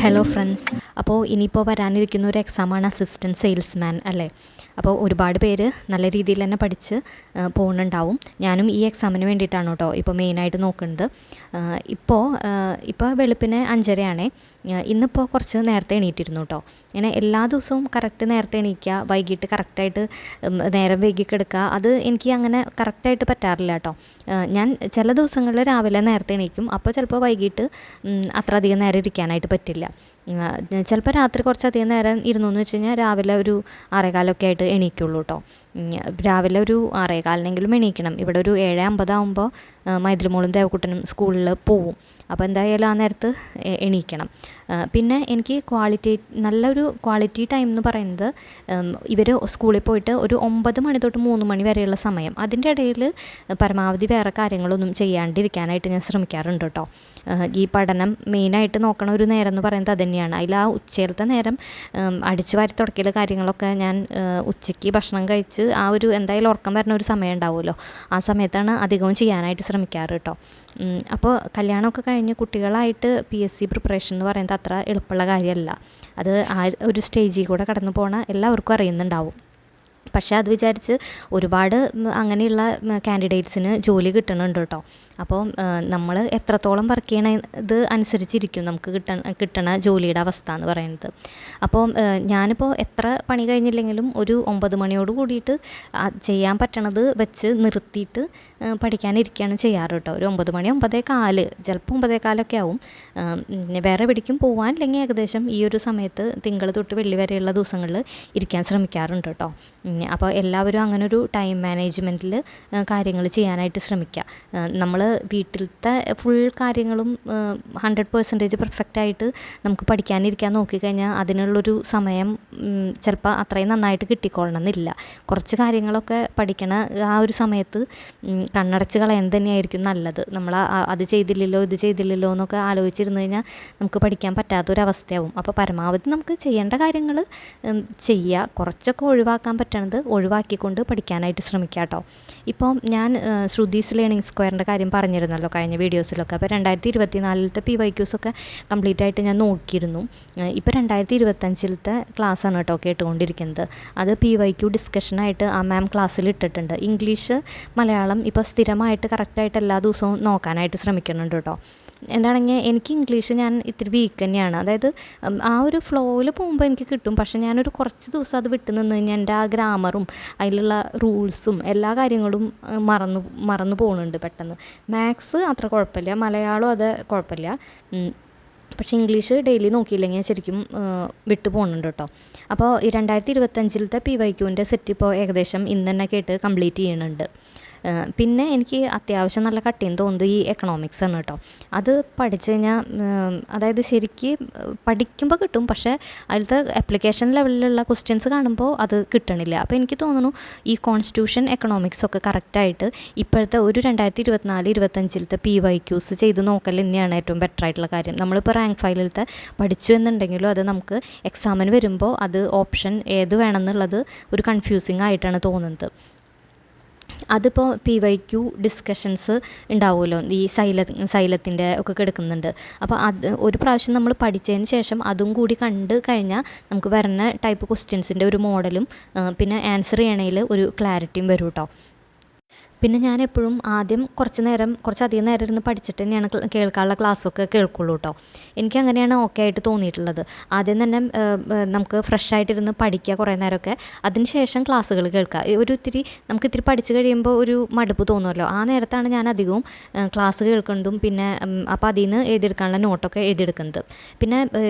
Hello friends, അപ്പോൾ ഇനിയിപ്പോൾ വരാനിരിക്കുന്ന ഒരു എക്സാമാണ് അസിസ്റ്റൻറ്റ് സെയിൽസ്മാൻ അല്ലേ. അപ്പോൾ ഒരുപാട് പേര് നല്ല രീതിയിൽ തന്നെ പഠിച്ച് പോകുന്നുണ്ടാവും. ഞാനും ഈ എക്സാമിന് വേണ്ടിയിട്ടാണ് കേട്ടോ ഇപ്പോൾ മെയിനായിട്ട് നോക്കുന്നത്. ഇപ്പോൾ വെളുപ്പിന് 5:30 ഇന്നിപ്പോൾ കുറച്ച് നേരത്തെ എണീറ്റിരുന്നു കേട്ടോ. ഇങ്ങനെ എല്ലാ ദിവസവും കറക്റ്റ് നേരത്തെ എണീക്കുക, വൈകിട്ട് കറക്റ്റായിട്ട് നേരം വൈകി കിടക്കുക, അത് എനിക്ക് അങ്ങനെ കറക്റ്റായിട്ട് പറ്റാറില്ല കേട്ടോ. ഞാൻ ചില ദിവസങ്ങളിൽ രാവിലെ നേരത്തെ എണീക്കും, അപ്പോൾ ചിലപ്പോൾ വൈകിട്ട് അത്ര അധികം നേരം ഇരിക്കാനായിട്ട് പറ്റില്ല. ചിലപ്പോൾ രാത്രി കുറച്ചധികം നേരം ഇരുന്നു എന്ന് വെച്ച് കഴിഞ്ഞാൽ രാവിലെ ഒരു 6:15 ആയിട്ട് എണീക്കുള്ളൂ കേട്ടോ. രാവിലെ ഒരു 6:15 എണീക്കണം. ഇവിടെ ഒരു 7:50 ആകുമ്പോൾ മൈദ്രിമോളും ദേവക്കുട്ടനും സ്കൂളിൽ പോവും. അപ്പോൾ എന്തായാലും ആ നേരത്ത് എണീക്കണം. പിന്നെ എനിക്ക് നല്ലൊരു ക്വാളിറ്റി ടൈം എന്ന് പറയുന്നത് ഇവർ സ്കൂളിൽ പോയിട്ട് ഒരു 9 മണി തൊട്ട് 3 മണി വരെയുള്ള സമയം. അതിൻ്റെ ഇടയിൽ പരമാവധി വേറെ കാര്യങ്ങളൊന്നും ചെയ്യാണ്ടിരിക്കാനായിട്ട് ഞാൻ ശ്രമിക്കാറുണ്ട് കേട്ടോ. ഈ പഠനം മെയിനായിട്ട് നോക്കണ ഒരു നേരം എന്ന് പറയുന്നത് അത് തന്നെയാണ്. അതിൽ ആ ഉച്ചയിലത്തെ നേരം അടിച്ചു വാരി തുടക്കൽ കാര്യങ്ങളൊക്കെ ഞാൻ ഉച്ചയ്ക്ക് ഭക്ഷണം കഴിച്ച് ആ ഒരു എന്തായാലും ഉറക്കം വരുന്ന ഒരു സമയം ഉണ്ടാവുമല്ലോ, ആ സമയത്താണ് അധികവും ചെയ്യാനായിട്ട് ശ്രമിക്കാറ് കേട്ടോ. അപ്പോൾ കല്യാണമൊക്കെ കഴിഞ്ഞ് കുട്ടികളായിട്ട് PSC പ്രിപ്പറേഷൻ എന്ന് പറയുന്നത് അത്ര എളുപ്പമുള്ള കാര്യമല്ല. അത് ആ ഒരു സ്റ്റേജിൽ കൂടെ കടന്നു പോകണ എല്ലാവർക്കും അറിയുന്നുണ്ടാവും. പക്ഷേ അത് വിചാരിച്ച് ഒരുപാട് അങ്ങനെയുള്ള കാൻഡിഡേറ്റ്സിന് ജോലി കിട്ടണുണ്ട് കേട്ടോ. അപ്പോൾ നമ്മൾ എത്രത്തോളം വർക്ക് ചെയ്യണത് അനുസരിച്ചിരിക്കും നമുക്ക് കിട്ടണ ജോലിയുടെ അവസ്ഥ എന്ന് പറയുന്നത്. അപ്പോൾ ഞാനിപ്പോൾ എത്ര പണി കഴിഞ്ഞില്ലെങ്കിലും ഒരു 9 മണിയോട് കൂടിയിട്ട് ചെയ്യാൻ പറ്റണത് വെച്ച് നിർത്തിയിട്ട് പഠിക്കാനിരിക്കുകയാണ് ചെയ്യാറ് കേട്ടോ. ഒരു 9 മണി 9:15, ചിലപ്പോൾ 9:15 ആവും. വേറെ എവിടേക്കും പോകാൻ അല്ലെങ്കിൽ ഏകദേശം ഈ ഒരു സമയത്ത് തിങ്കൾ തൊട്ട് വെള്ളി വരെയുള്ള ദിവസങ്ങളിൽ ഇരിക്കാൻ ശ്രമിക്കാറുണ്ട് കേട്ടോ. അപ്പോൾ എല്ലാവരും അങ്ങനൊരു ടൈം മാനേജ്മെൻറ്റിൽ കാര്യങ്ങൾ ചെയ്യാനായിട്ട് ശ്രമിക്കുക. നമ്മൾ വീട്ടിലത്തെ ഫുൾ കാര്യങ്ങളും 100% പെർഫെക്റ്റായിട്ട് നമുക്ക് പഠിക്കാനിരിക്കാൻ നോക്കിക്കഴിഞ്ഞാൽ അതിനുള്ളൊരു സമയം ചിലപ്പോൾ അത്രയും നന്നായിട്ട് കിട്ടിക്കൊള്ളണമെന്നില്ല. കുറച്ച് കാര്യങ്ങളൊക്കെ പഠിക്കണ ആ ഒരു സമയത്ത് കണ്ണടച്ച് കളയാൻ തന്നെയായിരിക്കും നല്ലത്. നമ്മൾ അത് ചെയ്തില്ലല്ലോ ഇത് ചെയ്തില്ലല്ലോ എന്നൊക്കെ ആലോചിച്ചിരുന്നു കഴിഞ്ഞാൽ നമുക്ക് പഠിക്കാൻ പറ്റാത്തൊരവസ്ഥയാവും. അപ്പോൾ പരമാവധി നമുക്ക് ചെയ്യേണ്ട കാര്യങ്ങൾ ചെയ്യുക, കുറച്ചൊക്കെ ഒഴിവാക്കാൻ പറ്റണത് ഒഴിവാക്കിക്കൊണ്ട് പഠിക്കാനായിട്ട് ശ്രമിക്കുക കേട്ടോ. ഇപ്പോൾ ഞാൻ ശ്രുതീസ് ലേണിംഗ് സ്ക്വയറിൻ്റെ കാര്യം പറഞ്ഞിരുന്നല്ലോ കഴിഞ്ഞ വീഡിയോസിലൊക്കെ. അപ്പോൾ 2024 PYQs ഒക്കെ കംപ്ലീറ്റ് ആയിട്ട് ഞാൻ നോക്കിയിരുന്നു. ഇപ്പോൾ 2025 ക്ലാസ്സാണ് കേട്ടോ കേട്ടുകൊണ്ടിരിക്കുന്നത്. അത് PYQ ഡിസ്കഷനായിട്ട് ആ മാം ക്ലാസ്സിൽ ഇട്ടിട്ടുണ്ട്. ഇംഗ്ലീഷ് മലയാളം ഇപ്പോൾ സ്ഥിരമായിട്ട് കറക്റ്റായിട്ട് എല്ലാ ദിവസവും നോക്കാനായിട്ട് ശ്രമിക്കുന്നുണ്ട് കേട്ടോ. എന്താണെങ്കിൽ എനിക്ക് ഇംഗ്ലീഷ് ഞാൻ ഇത്തിരി വീക്ക് തന്നെയാണ്. അതായത് ആ ഒരു ഫ്ലോയിൽ പോകുമ്പോൾ എനിക്ക് കിട്ടും, പക്ഷേ ഞാനൊരു കുറച്ച് ദിവസം അത് വിട്ട് നിന്ന് കഴിഞ്ഞാൽ എൻ്റെ ആ ഗ്രാമറും അതിലുള്ള റൂൾസും എല്ലാ കാര്യങ്ങളും മറന്നു പോകുന്നുണ്ട് പെട്ടെന്ന്. മാത്സ് അത്ര കുഴപ്പമില്ല, മലയാളം അത് കുഴപ്പമില്ല. പക്ഷേ ഇംഗ്ലീഷ് ഡെയിലി നോക്കിയില്ലെങ്കിൽ ശരിക്കും വിട്ടു പോകുന്നുണ്ട് കേട്ടോ. അപ്പോൾ ഈ 2025 PYQൻ്റെ സെറ്റ് ഇപ്പോൾ ഏകദേശം ഇന്ന് തന്നെ കേട്ട് കംപ്ലീറ്റ് ചെയ്യുന്നുണ്ട്. പിന്നെ എനിക്ക് അത്യാവശ്യം നല്ല കട്ടിയെന്ന് തോന്നുന്നത് ഈ എക്കണോമിക്സ് ആണ് കേട്ടോ. അത് പഠിച്ചു കഴിഞ്ഞാൽ അതായത് ശരിക്ക് പഠിക്കുമ്പോൾ കിട്ടും, പക്ഷേ അതിലത്തെ ആപ്ലിക്കേഷൻ ലെവലിലുള്ള ക്വസ്റ്റ്യൻസ് കാണുമ്പോൾ അത് കിട്ടണില്ല. അപ്പോൾ എനിക്ക് തോന്നുന്നു ഈ കോൺസ്റ്റിറ്റ്യൂഷൻ എക്കണോമിക്സ് ഒക്കെ കറക്റ്റായിട്ട് ഇപ്പോഴത്തെ ഒരു 2024-25 PYQs ചെയ്ത് നോക്കൽ തന്നെയാണ് ഏറ്റവും ബെറ്റർ ആയിട്ടുള്ള കാര്യം. നമ്മളിപ്പോൾ റാങ്ക് ഫയലിലത്തെ പഠിച്ചു എന്നുണ്ടെങ്കിലും അത് നമുക്ക് എക്സാമിന് വരുമ്പോൾ അത് ഓപ്ഷൻ ഏത് വേണമെന്നുള്ളത് ഒരു കൺഫ്യൂസിങ് ആയിട്ടാണ് തോന്നുന്നത്. അതിപ്പോൾ PYQ ഡിസ്കഷൻസ് ഉണ്ടാവുമല്ലോ, ഈ സൈലത്തിൻ്റെ ഒക്കെ കിടക്കുന്നുണ്ട്. അപ്പോൾ അത് ഒരു പ്രാവശ്യം നമ്മൾ പഠിച്ചതിന് ശേഷം അതും കൂടി കണ്ട് കഴിഞ്ഞാൽ നമുക്ക് വരുന്ന ടൈപ്പ് ക്വസ്റ്റ്യൻസിൻ്റെ ഒരു മോഡലും പിന്നെ ആൻസർ ചെയ്യണതിൽ ഒരു ക്ലാരിറ്റിയും വരും കേട്ടോ. പിന്നെ ഞാൻ എപ്പോഴും ആദ്യം കുറച്ചധികം നേരം ഇരുന്ന് പഠിച്ചിട്ട് തന്നെയാണ് കേൾക്കാനുള്ള ക്ലാസ്സൊക്കെ കേൾക്കുള്ളൂ കേട്ടോ. എനിക്ക് അങ്ങനെയാണ് ഓക്കെ ആയിട്ട് തോന്നിയിട്ടുള്ളത്. ആദ്യം തന്നെ നമുക്ക് ഫ്രഷ് ആയിട്ടിരുന്ന് പഠിക്കുക കുറേ നേരമൊക്കെ, അതിന് ശേഷം ക്ലാസ്സുകൾ കേൾക്കുക. നമുക്ക് ഇത്തിരി പഠിച്ച് കഴിയുമ്പോൾ ഒരു മടുപ്പ് തോന്നുമല്ലോ, ആ നേരത്താണ് ഞാൻ അധികവും ക്ലാസ് കേൾക്കുന്നതും പിന്നെ അപ്പോൾ അതിൽ നിന്ന് എഴുതിയെടുക്കാനുള്ള നോട്ടൊക്കെ എഴുതിയെടുക്കുന്നത്. പിന്നെ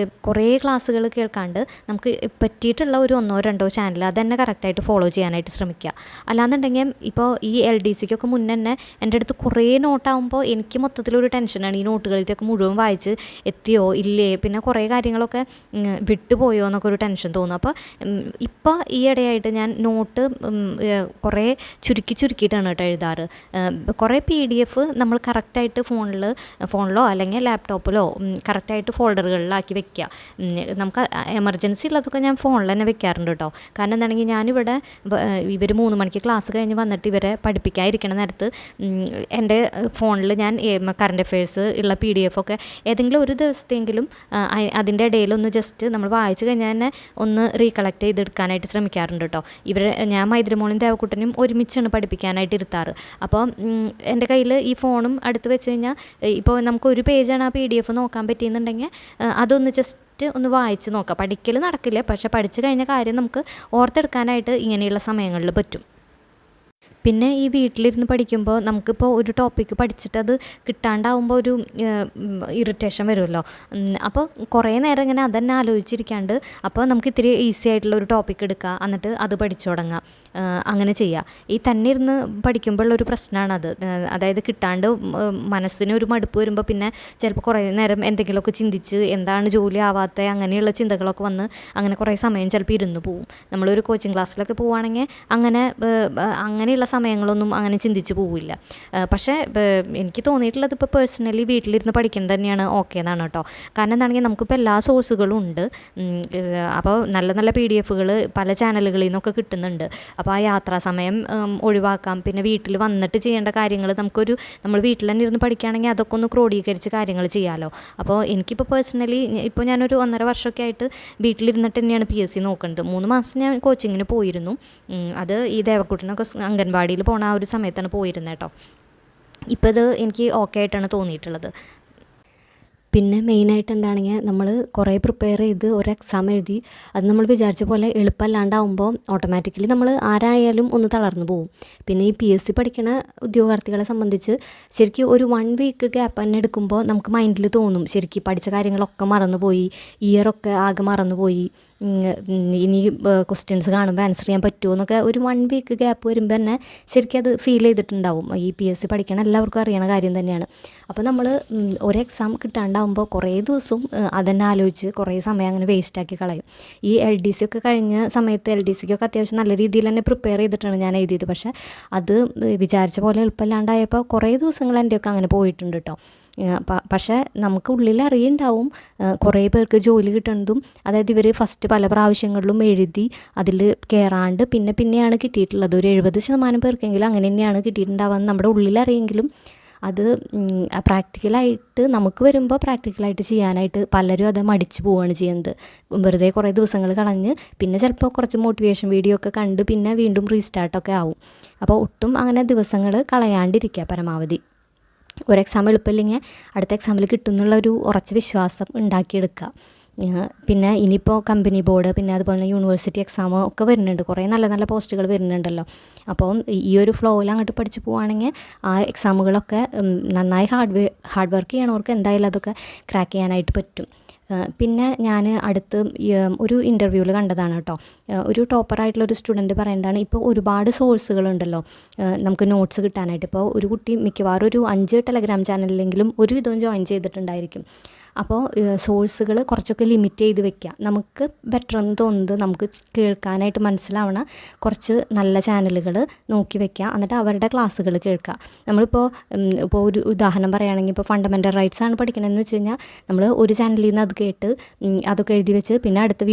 കുറേ ക്ലാസ്സുകൾ കേൾക്കാണ്ട് നമുക്ക് പറ്റിയിട്ടുള്ള ഒരു 1-2 ചാനൽ അത് തന്നെ കറക്റ്റായിട്ട് ഫോളോ ചെയ്യാനായിട്ട് ശ്രമിക്കുക. അല്ലാന്നുണ്ടെങ്കിൽ ഇപ്പോൾ ഈ LDCക്കൊക്കെ മുന്നേ തന്നെ എൻ്റെ അടുത്ത് കുറേ നോട്ടാകുമ്പോൾ എനിക്ക് മൊത്തത്തിലൊരു ടെൻഷനാണ്. ഈ നോട്ടുകളിലൊക്കെ മുഴുവൻ വായിച്ച് എത്തിയോ ഇല്ലേ, പിന്നെ കുറേ കാര്യങ്ങളൊക്കെ വിട്ടുപോയോ എന്നൊക്കെ ഒരു ടെൻഷൻ തോന്നും. അപ്പോൾ ഇപ്പോൾ ഈ ഇടയായിട്ട് ഞാൻ നോട്ട് കുറേ ചുരുക്കിയിട്ടാണ് കേട്ടോ എഴുതാറ്. കുറേ PDF നമ്മൾ കറക്റ്റായിട്ട് ഫോണിലോ അല്ലെങ്കിൽ ലാപ്ടോപ്പിലോ കറക്റ്റായിട്ട് ഫോൾഡറുകളിലാക്കി വെക്കുക. നമുക്ക് എമർജൻസി ഉള്ളതൊക്കെ ഞാൻ ഫോണിൽ തന്നെ വെക്കാറുണ്ട് കേട്ടോ. കാരണം എന്താണെങ്കിൽ ഞാനിവിടെ ഇവർ 3 മണിക്ക് ക്ലാസ് കഴിഞ്ഞ് വന്നിട്ട് ഇവരെ പഠിപ്പിക്കാൻ പഠിക്കാനായിരിക്കണ നേരത്ത് എൻ്റെ ഫോണിൽ ഞാൻ കറണ്ട് അഫയേഴ്സ് ഉള്ള PDF ഒക്കെ ഏതെങ്കിലും ഒരു ദിവസത്തെങ്കിലും അതിൻ്റെ ഇടയിലൊന്ന് ജസ്റ്റ് നമ്മൾ വായിച്ചു കഴിഞ്ഞാൽ തന്നെ ഒന്ന് റീകളക്ട് ചെയ്തെടുക്കാനായിട്ട് ശ്രമിക്കാറുണ്ട് കേട്ടോ. ഞാൻ മൈദ്രമോളും ദേവക്കുട്ടനും ഒരുമിച്ചാണ് പഠിപ്പിക്കാനായിട്ട് ഇരുത്താറ്. അപ്പോൾ എൻ്റെ കയ്യിൽ ഈ ഫോണും അടുത്ത് വെച്ച് കഴിഞ്ഞാൽ ഇപ്പോൾ നമുക്കൊരു പേജാണ് ആ PDF നോക്കാൻ പറ്റിയെന്നുണ്ടെങ്കിൽ അതൊന്ന് ജസ്റ്റ് ഒന്ന് വായിച്ച് നോക്കാം. പഠിക്കൽ നടക്കില്ല, പക്ഷെ പഠിച്ചു കഴിഞ്ഞ കാര്യം നമുക്ക് ഓർത്തെടുക്കാനായിട്ട് ഇങ്ങനെയുള്ള സമയങ്ങളിൽ പറ്റും. പിന്നെ ഈ വീട്ടിലിരുന്ന് പഠിക്കുമ്പോൾ നമുക്കിപ്പോൾ ഒരു ടോപ്പിക്ക് പഠിച്ചിട്ട് അത് കിട്ടാണ്ടാവുമ്പോൾ ഒരു ഇറിറ്റേഷൻ വരുമല്ലോ. അപ്പോൾ കുറേ നേരം ഇങ്ങനെ അതന്നെ ആലോചിച്ചിരിക്കാണ്ട് അപ്പോൾ നമുക്ക് ഇത്തിരി ഈസി ആയിട്ടുള്ള ഒരു ടോപ്പിക്ക് എടുക്കുക, എന്നിട്ട് അത് പഠിച്ചു തുടങ്ങാം. അങ്ങനെ ചെയ്യുക. ഈ തന്നെ ഇരുന്ന് പഠിക്കുമ്പോഴുള്ളൊരു പ്രശ്നമാണത്. അതായത് കിട്ടാണ്ട് മനസ്സിന് ഒരു മടുപ്പ് വരുമ്പോൾ പിന്നെ ചിലപ്പോൾ കുറേ നേരം എന്തെങ്കിലുമൊക്കെ ചിന്തിച്ച് എന്താണ് ജോലി ആവാത്ത അങ്ങനെയുള്ള ചിന്തകളൊക്കെ വന്ന് അങ്ങനെ കുറേ സമയം ചിലപ്പോൾ ഇരുന്ന് പോവും. നമ്മളൊരു കോച്ചിങ് ക്ലാസ്സിലൊക്കെ പോവുകയാണെങ്കിൽ അങ്ങനെയുള്ള സമയങ്ങളൊന്നും അങ്ങനെ ചിന്തിച്ച് പോവില്ല. പക്ഷേ എനിക്ക് തോന്നിയിട്ടുള്ളത് ഇപ്പോൾ പേഴ്സണലി വീട്ടിലിരുന്ന് പഠിക്കുന്നത് തന്നെയാണ് ഓക്കെ എന്നാണ് കേട്ടോ. കാരണം എന്താണെങ്കിൽ നമുക്കിപ്പോൾ എല്ലാ സോഴ്സുകളും ഉണ്ട്. അപ്പോൾ നല്ല നല്ല PDF-കൾ പല ചാനലുകളിൽ നിന്നൊക്കെ കിട്ടുന്നുണ്ട്. അപ്പോൾ ആ യാത്രാ സമയം ഒഴിവാക്കാം. പിന്നെ വീട്ടിൽ വന്നിട്ട് ചെയ്യേണ്ട കാര്യങ്ങൾ നമ്മൾ വീട്ടിൽ തന്നെ ഇരുന്ന് പഠിക്കുകയാണെങ്കിൽ അതൊക്കെ ഒന്ന് ക്രോഡീകരിച്ച് കാര്യങ്ങൾ ചെയ്യാമല്ലോ. അപ്പോൾ എനിക്കിപ്പോൾ പേഴ്സണലി ഇപ്പോൾ ഞാനൊരു 1.5 വർഷമൊക്കെ ആയിട്ട് വീട്ടിലിരുന്നിട്ട് തന്നെയാണ് PSC നോക്കുന്നത്. 3 മാസം ഞാൻ കോച്ചിങ്ങിന് പോയിരുന്നു. അത് ഈ ദേവക്കുട്ടനൊക്കെ അംഗൻവാടിയിൽ പോണ ആ ഒരു സമയത്താണ് പോയിരുന്നത് കേട്ടോ. ഇപ്പോൾ ഇത് എനിക്ക് ഓക്കെ ആയിട്ടാണ് തോന്നിയിട്ടുള്ളത്. പിന്നെ മെയിനായിട്ട് എന്താണെങ്കിൽ നമ്മൾ കുറേ പ്രിപ്പയർ ചെയ്ത് ഒരു എക്സാം എഴുതി അത് നമ്മൾ വിചാരിച്ച പോലെ എളുപ്പമല്ലാണ്ടാവുമ്പോൾ ഓട്ടോമാറ്റിക്കലി നമ്മൾ ആരായാലും ഒന്ന് തളർന്നു പോകും. പിന്നെ ഈ PSC പഠിക്കുന്ന ഉദ്യോഗാർത്ഥികളെ സംബന്ധിച്ച് ശരിക്കും ഒരു 1 വീക്ക് ഗ്യാപ്പ് തന്നെ എടുക്കുമ്പോൾ നമുക്ക് മൈൻഡിൽ തോന്നും ശരിക്കും പഠിച്ച കാര്യങ്ങളൊക്കെ മറന്നുപോയി, ഇയറൊക്കെ ആകെ മറന്നുപോയി, ഇനി ക്വസ്റ്റ്യൻസ് കാണുമ്പോൾ ആൻസർ ചെയ്യാൻ പറ്റുമോ എന്നൊക്കെ ഒരു 1 വീക്ക് ഗ്യാപ്പ് വരുമ്പോൾ തന്നെ ശരിക്കും അത് ഫീൽ ചെയ്തിട്ടുണ്ടാവും. ഈ PSC പഠിക്കണം എല്ലാവർക്കും അറിയണ കാര്യം തന്നെയാണ്. അപ്പോൾ നമ്മൾ ഒരു എക്സാം കിട്ടാണ്ടാവുമ്പോൾ കുറേ ദിവസവും അതന്നെ ആലോചിച്ച് കുറേ സമയം അങ്ങനെ വേസ്റ്റാക്കി കളയും. ഈ LDC ഒക്കെ കഴിഞ്ഞ സമയത്ത് LDCക്കൊക്കെ അത്യാവശ്യം നല്ല രീതിയിൽ തന്നെ പ്രിപ്പയർ ചെയ്തിട്ടാണ് ഞാൻ എഴുതിയത്. പക്ഷേ അത് വിചാരിച്ച പോലെ എളുപ്പമില്ലാണ്ടായപ്പോൾ കുറേ ദിവസങ്ങൾ എൻ്റെയൊക്കെ അങ്ങനെ പോയിട്ടുണ്ട് കേട്ടോ. പക്ഷേ നമുക്ക് ഉള്ളിൽ അറിയുണ്ടാവും കുറേ പേർക്ക് ജോലി കിട്ടുന്നതും, അതായത് ഇവർ ഫസ്റ്റ് പല പ്രാവശ്യങ്ങളിലും എഴുതി അതിൽ കയറാണ്ട് പിന്നെയാണ് കിട്ടിയിട്ടുള്ളത്. ഒരു 70% പേർക്കെങ്കിലും അങ്ങനെ തന്നെയാണ് കിട്ടിയിട്ടുണ്ടാവുക. നമ്മുടെ ഉള്ളിൽ അറിയെങ്കിലും അത് പ്രാക്ടിക്കലായിട്ട് നമുക്ക് വരുമ്പോൾ പ്രാക്ടിക്കലായിട്ട് ചെയ്യാനായിട്ട് പലരും അത് മടിച്ചു പോവുകയാണ് ചെയ്യുന്നത്. വെറുതെ കുറേ ദിവസങ്ങൾ കളഞ്ഞ് പിന്നെ ചിലപ്പോൾ കുറച്ച് മോട്ടിവേഷൻ വീഡിയോ ഒക്കെ കണ്ട് പിന്നെ വീണ്ടും റീസ്റ്റാർട്ടൊക്കെ ആവും. അപ്പോൾ ഒട്ടും അങ്ങനെ ദിവസങ്ങൾ കളയാണ്ടിരിക്കുക പരമാവധി. ഒരു എക്സാം എളുപ്പമില്ലെങ്കിൽ അടുത്ത എക്സാമിൽ കിട്ടും എന്നുള്ളൊരു ഉറച്ച വിശ്വാസം ഉണ്ടാക്കിയെടുക്കുക. പിന്നെ ഇനിയിപ്പോൾ കമ്പനി ബോർഡ് പിന്നെ അതുപോലെ യൂണിവേഴ്സിറ്റി എക്സാം ഒക്കെ വരുന്നുണ്ട്. കുറേ നല്ല നല്ല പോസ്റ്റുകൾ വരുന്നുണ്ടല്ലോ. അപ്പോൾ ഈ ഒരു ഫ്ലോയിൽ അങ്ങോട്ട് പഠിച്ച് പോവുകയാണെങ്കിൽ ആ എക്സാമുകളൊക്കെ നന്നായി ഹാർഡ് വർക്ക് ചെയ്യണവർക്ക് എന്തായാലും അതൊക്കെ ക്രാക്ക് ചെയ്യാനായിട്ട് പറ്റും. പിന്നെ ഞാൻ അടുത്ത് ഒരു ഇൻ്റർവ്യൂവിൽ കണ്ടതാണ് കേട്ടോ. ഒരു ടോപ്പറായിട്ടുള്ളൊരു സ്റ്റുഡൻറ്റ് പറയുന്നതാണ്, ഇപ്പോൾ ഒരുപാട് സോഴ്സുകളുണ്ടല്ലോ നമുക്ക് നോട്ട്സ് കിട്ടാനായിട്ട്. ഇപ്പോൾ ഒരു കുട്ടി മിക്കവാറും ഒരു 5 ടെലഗ്രാം ചാനലിലെങ്കിലും ഒരുവിധവും ജോയിൻ ചെയ്തിട്ടുണ്ടായിരിക്കും. അപ്പോൾ സോഴ്സുകൾ കുറച്ചൊക്കെ ലിമിറ്റ് ചെയ്ത് വെക്കുക. നമുക്ക് ബെറ്റർ എന്ന് തോന്നുന്നത് നമുക്ക് കേൾക്കാനായിട്ട് മനസ്സിലാവണ കുറച്ച് നല്ല ചാനലുകൾ നോക്കി വെക്കുക. എന്നിട്ട് അവരുടെ ക്ലാസ്സുകൾ കേൾക്കുക. ഇപ്പോൾ ഒരു ഉദാഹരണം പറയുകയാണെങ്കിൽ ഇപ്പോൾ ഫണ്ടമെൻ്റൽ റൈറ്റ്സ് ആണ് പഠിക്കണമെന്ന് വെച്ച് കഴിഞ്ഞാൽ നമ്മൾ ഒരു ചാനലിൽ നിന്ന് അത് കേട്ട് അതൊക്കെ എഴുതി വെച്ച് പിന്നെ അടുത്ത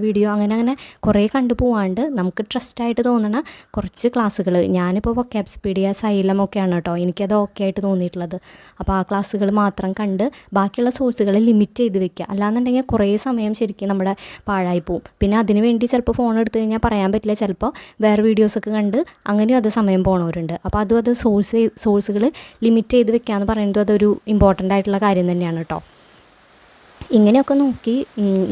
വീഡിയോ അങ്ങനെ കുറേ കണ്ടു പോവാണ്ട് നമുക്ക് ട്രസ്റ്റായിട്ട് തോന്നണ കുറച്ച് ക്ലാസ്സുകൾ, ഞാനിപ്പോൾ വൊക്കാബ്സ്പീഡിയ സൈലം ഒക്കെയാണ് കേട്ടോ എനിക്കത് ഓക്കെ ആയിട്ട് തോന്നിയിട്ടുള്ളത്. അപ്പോൾ ആ ക്ലാസ്സുകൾ മാത്രം കണ്ട് ബാക്കിയുള്ള സോഴ്സുകളെ ലിമിറ്റ് ചെയ്ത് വെക്കുക. അല്ലാന്നുണ്ടെങ്കിൽ കുറേ സമയം ശരിക്കും നമ്മുടെ പാഴായി പോവും. പിന്നെ അതിന് വേണ്ടി ചിലപ്പോൾ ഫോൺ എടുത്തു കഴിഞ്ഞാൽ പറയാൻ പറ്റില്ല, ചിലപ്പോൾ വേറെ വീഡിയോസൊക്കെ കണ്ട് അങ്ങനെയും അത് സമയം പോണവരുണ്ട്. അപ്പോൾ അത് സോഴ്സുകൾ ലിമിറ്റ് ചെയ്ത് വെക്കുക എന്ന് പറയുന്നത് അതൊരു ഇമ്പോർട്ടൻ്റ് ആയിട്ടുള്ള കാര്യം തന്നെയാണ് കേട്ടോ. ഇങ്ങനെയൊക്കെ നോക്കി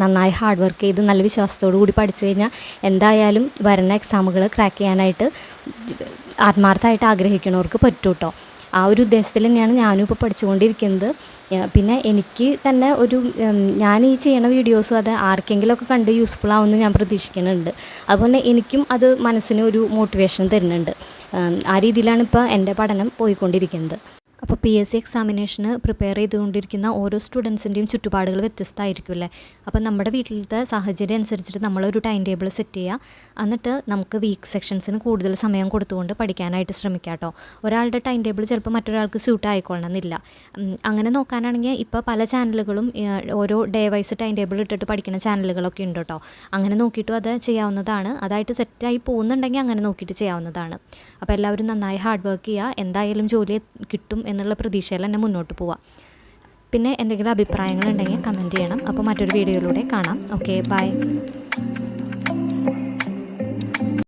നന്നായി ഹാർഡ് വർക്ക് ചെയ്ത് നല്ല വിശ്വാസത്തോടു കൂടി പഠിച്ചു കഴിഞ്ഞാൽ എന്തായാലും വരുന്ന എക്സാമുകൾ ക്രാക്ക് ചെയ്യാനായിട്ട് ആത്മാർത്ഥമായിട്ട് ആഗ്രഹിക്കുന്നവർക്ക് പറ്റും കേട്ടോ. ആ ഒരു ഉദ്ദേശത്തിൽ തന്നെയാണ് ഞാനും ഇപ്പോൾ പഠിച്ചുകൊണ്ടിരിക്കുന്നത്. പിന്നെ എനിക്ക് തന്നെ ഞാൻ ഈ ചെയ്യണ വീഡിയോസും അത് ആർക്കെങ്കിലുമൊക്കെ കണ്ട് യൂസ്ഫുൾ ആവുമെന്ന് ഞാൻ പ്രതീക്ഷിക്കുന്നുണ്ട്. അതുപോലെ എനിക്കും അത് മനസ്സിന് ഒരു മോട്ടിവേഷൻ തരുന്നുണ്ട്. ആ രീതിയിലാണ് ഇപ്പോൾ എൻ്റെ പഠനം പോയിക്കൊണ്ടിരിക്കുന്നത്. അപ്പോൾ PSC എക്സാമിനേഷന് പ്രിപ്പയർ ചെയ്തുകൊണ്ടിരിക്കുന്ന ഓരോ സ്റ്റുഡൻസിൻ്റെയും ചുറ്റുപാടുകൾ വ്യത്യസ്തമായിരിക്കുമല്ലേ. അപ്പോൾ നമ്മുടെ വീട്ടിലത്തെ സാഹചര്യം അനുസരിച്ചിട്ട് നമ്മളൊരു ടൈം ടേബിൾ സെറ്റ് ചെയ്യുക. എന്നിട്ട് നമുക്ക് വീക്ക് സെക്ഷൻസിന് കൂടുതൽ സമയം കൊടുത്തുകൊണ്ട് പഠിക്കാനായിട്ട് ശ്രമിക്കാം കേട്ടോ. ഒരാളുടെ ടൈം ടേബിൾ ചിലപ്പോൾ മറ്റൊരാൾക്ക് സ്യൂട്ട് ആയിക്കൊള്ളണമെന്നില്ല. അങ്ങനെ നോക്കാനാണെങ്കിൽ ഇപ്പോൾ പല ചാനലുകളും ഓരോ ഡേ വൈസ് ടൈം ടേബിൾ ഇട്ടിട്ട് പഠിക്കുന്ന ചാനലുകളൊക്കെ ഉണ്ട് കേട്ടോ. അങ്ങനെ നോക്കിയിട്ടും അത് ചെയ്യാവുന്നതാണ്. അതായിട്ട് സെറ്റായി പോകുന്നുണ്ടെങ്കിൽ അങ്ങനെ നോക്കിയിട്ട് ചെയ്യാവുന്നതാണ്. അപ്പോൾ എല്ലാവരും നന്നായി ഹാർഡ് വർക്ക് ചെയ്യുക. എന്തായാലും ജോലി കിട്ടും എന്നുള്ള പ്രതീക്ഷയിൽ തന്നെ മുന്നോട്ട് പോവാം. പിന്നെ എന്തെങ്കിലും അഭിപ്രായങ്ങളുണ്ടെങ്കിൽ കമൻറ്റ് ചെയ്യണം. അപ്പോൾ മറ്റൊരു വീഡിയോയിലൂടെ കാണാം. Okay, by.